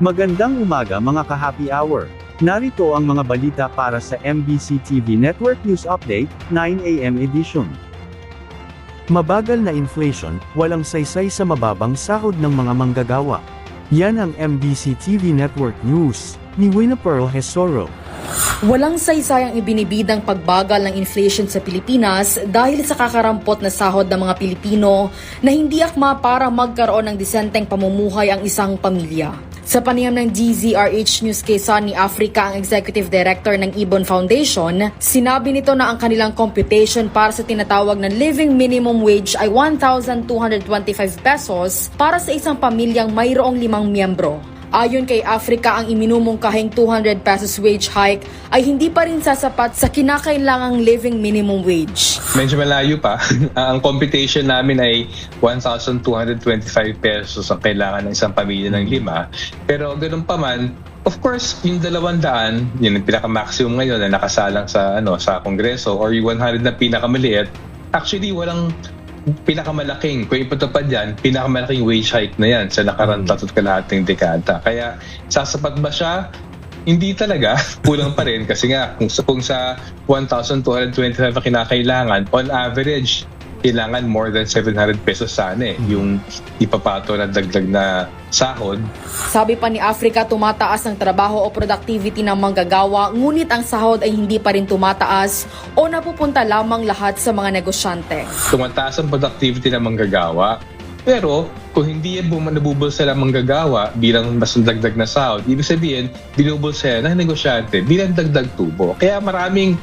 Magandang umaga mga ka-happy hour. Narito ang mga balita para sa MBC TV Network News Update, 9 AM edition. Mabagal na inflation, walang saysay sa mababang sahod ng mga manggagawa. Yan ang MBC TV Network News, ni Winapearl Hesoro. Walang saysayang ibinibidang pagbagal ng inflation sa Pilipinas dahil sa kakarampot na sahod ng mga Pilipino na hindi akma para magkaroon ng disenteng pamumuhay ang isang pamilya. Sa panayam ng DZRH News kay Sunny Africa ang Executive Director ng Ibon Foundation, sinabi nito na ang kanilang computation para sa tinatawag na living minimum wage ay 1,225 pesos para sa isang pamilyang mayroong 5 miyembro. Ayon kay Africa, ang iminumungkahing 200 pesos wage hike ay hindi pa rin sasapat sa kinakailangang living minimum wage. Medyo malayo pa. Ang computation namin ay 1,225 pesos ang kailangan ng isang pamilya ng 5. Pero ganun pa man, of course, yung 200, yun ang pinaka-maximum ngayon na nakasalang sa Kongreso, or yung 100 na pinakamaliit, actually walang pinakamalaking, kung ipatupad yan, pinakamalaking wage hike na yan sa nakarang 3 kalahating dekada. Kaya sasapat ba siya? Hindi talaga. Kulang pa rin kasi nga kung sa 1,225 na kinakailangan, on average, kailangan more than 700 pesos sana yung ipapato na dagdag na sahod. Sabi pa ni Africa, tumataas ang trabaho o productivity ng manggagawa, ngunit ang sahod ay hindi pa rin tumataas o napupunta lamang lahat sa mga negosyante. Tumataas ang productivity ng manggagawa, pero kung hindi nabubulsa ng manggagawa bilang mas dagdag na sahod, ibig sabihin, binubulsa ng negosyante bilang dagdag tubo. Kaya maraming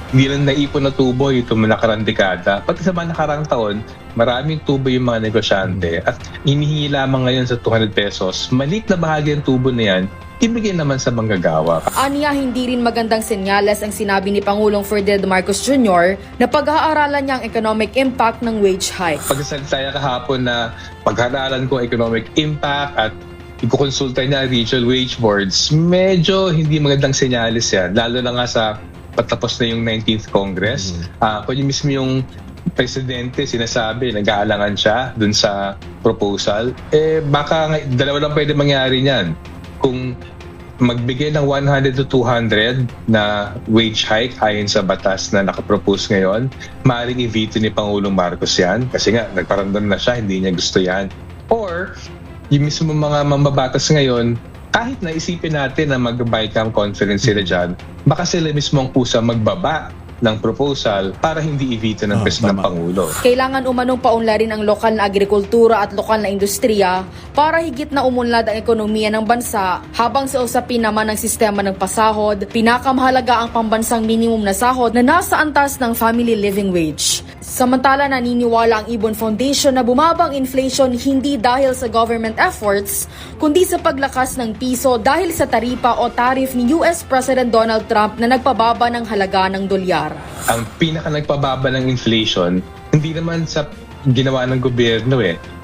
hindi lang naipon na tubo itong nakarang dekada. Pati sa mga nakarang taon, maraming tubo yung mga negosyante at hinihingi lamang ngayon sa 200 pesos. Maliit na bahagi ng tubo na yan, ibigay naman sa manggagawa. Aniya, hindi rin magandang senyales ang sinabi ni Pangulong Ferdinand Marcos Jr. na pag-aaralan niya ang economic impact ng wage hike. Pagkasalita niya kahapon na pag-aaralan ko economic impact at ikukonsulta niya regional wage boards, medyo hindi magandang senyales yan. Lalo na nga sa patapos na yung 19th Congress. Kung yung mismo yung presidente sinasabi, nag-aalangan siya dun sa proposal, baka dalawa lang pwede mangyari niyan. Kung magbigay ng 100 to 200 na wage hike ayon sa batas na nakapropose ngayon, maaaring i-veto ni Pangulong Marcos yan kasi nga nagparamdam na siya, hindi niya gusto yan. Or yung mismo mga mambabatas ngayon, kahit naisipin natin na mag-BICAM conference sila dyan, baka sila mismo ang kusa magbaba ng proposal para hindi i-veto ng Presidente ng Pangulo. Kailangan umanong paunlarin ang lokal na agrikultura at lokal na industriya para higit na umunlad ang ekonomiya ng bansa, habang sa usapin naman ng sistema ng pasahod, pinakamahalaga ang pambansang minimum na sahod na nasa antas ng family living wage. Samantala, naniniwala ang Ibon Foundation na bumabang inflation hindi dahil sa government efforts, kundi sa paglakas ng piso dahil sa taripa o tariff ni US President Donald Trump na nagpababa ng halaga ng dolyar. Ang pinaka nagpababa ng inflation, hindi naman sa ginawa ng gobyerno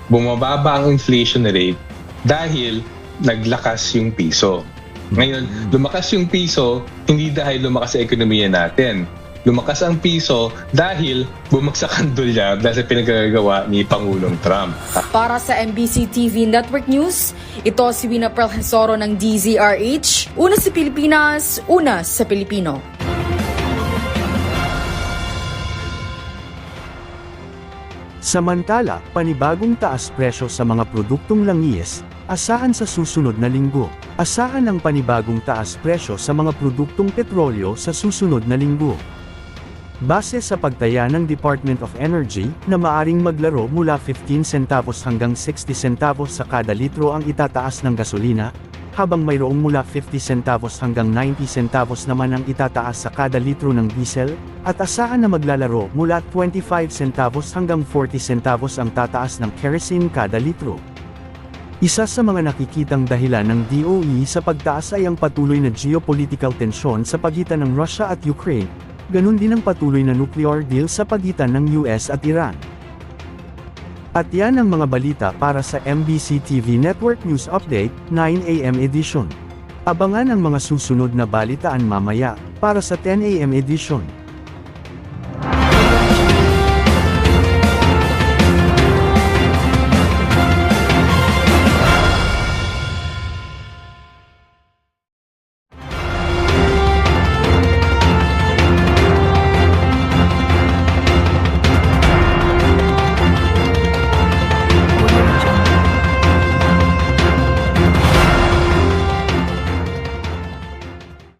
Bumababa ang inflation rate dahil naglakas yung piso. Ngayon, lumakas yung piso, hindi dahil lumakas ang ekonomiya natin. Lumakas ang piso dahil bumagsak ang dolyar dahil sa pinagagawa ni Pangulong Trump. Para sa MBC TV Network News, ito si Winapearl Hesoro ng DZRH. Una sa Pilipinas, una sa Pilipino. Samantala, panibagong taas presyo sa mga produktong langis, asahan sa susunod na linggo. Asahan ang panibagong taas presyo sa mga produktong petrolyo sa susunod na linggo. Base sa pagtaya ng Department of Energy, na maaring maglaro mula 15 centavos hanggang 60 centavos sa kada litro ang itataas ng gasolina, habang mayroong mula 50 centavos hanggang 90 centavos naman ang itataas sa kada litro ng diesel, at asahan na maglalaro mula 25 centavos hanggang 40 centavos ang tataas ng kerosene kada litro. Isa sa mga nakikitang dahilan ng DOE sa pagtaas ay ang patuloy na geopolitical tensyon sa pagitan ng Russia at Ukraine, ganun din ang patuloy na nuclear deal sa pagitan ng US at Iran. At yan ang mga balita para sa MBC TV Network News Update, 9 AM edition. Abangan ang mga susunod na balitaan mamaya, para sa 10 AM edition.